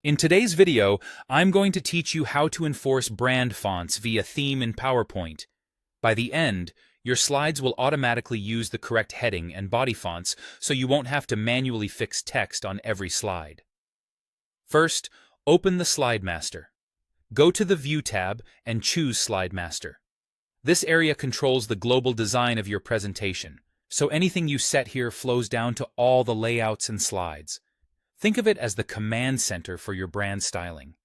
In today's video, I'm going to teach you how to enforce brand fonts via theme in PowerPoint. By the end, your slides will automatically use the correct heading and body fonts, so you won't have to manually fix text on every slide. First, open the Slide Master. Go to the View tab and choose Slide Master. This area controls the global design of your presentation, so anything you set here flows down to all the layouts and slides. Think of it as the command center for your brand styling.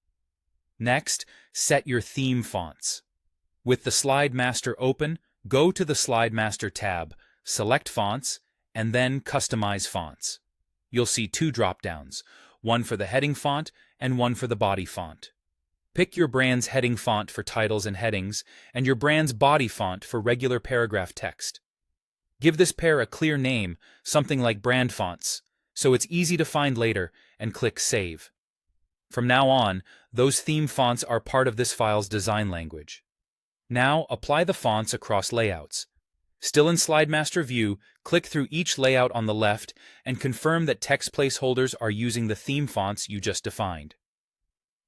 Next, set your theme fonts. With the Slide Master open, go to the Slide Master tab, select Fonts, and then Customize Fonts. You'll see two drop-downs, one for the heading font and one for the body font. Pick your brand's heading font for titles and headings, and your brand's body font for regular paragraph text. Give this pair a clear name, something like Brand Fonts, so it's easy to find later, and click Save. From now on, those theme fonts are part of this file's design language. Now, apply the fonts across layouts. Still in Slide Master view, click through each layout on the left and confirm that text placeholders are using the theme fonts you just defined.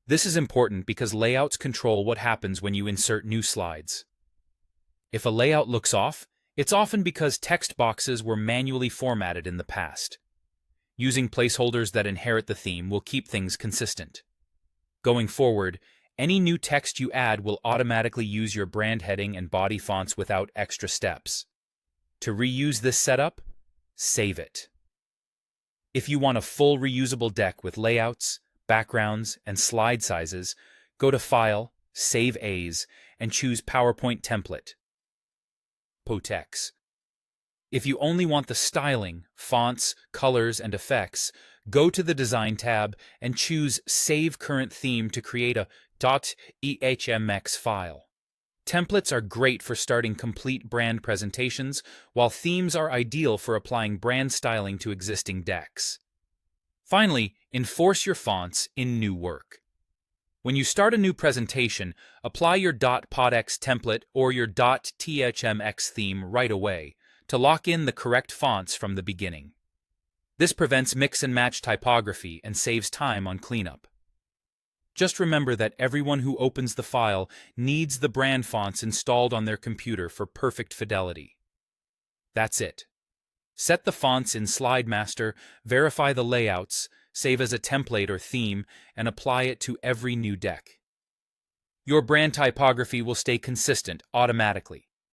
This is important because layouts control what happens when you insert new slides. If a layout looks off, it's often because text boxes were manually formatted in the past. Using placeholders that inherit the theme will keep things consistent. Going forward, any new text you add will automatically use your brand heading and body fonts without extra steps. To reuse this setup, save it. If you want a full reusable deck with layouts, backgrounds, and slide sizes, go to File, Save As, and choose PowerPoint Template. PoTex. If you only want the styling, fonts, colors, and effects, go to the Design tab and choose Save Current Theme to create a .ehmx file. Templates are great for starting complete brand presentations, while themes are ideal for applying brand styling to existing decks. Finally, enforce your fonts in new work. When you start a new presentation, apply your .podx template or your .thmx theme right away to lock in the correct fonts from the beginning. This prevents mix-and-match typography and saves time on cleanup. Just remember that everyone who opens the file needs the brand fonts installed on their computer for perfect fidelity. That's it. Set the fonts in Slide Master, verify the layouts, save as a template or theme, and apply it to every new deck. Your brand typography will stay consistent automatically.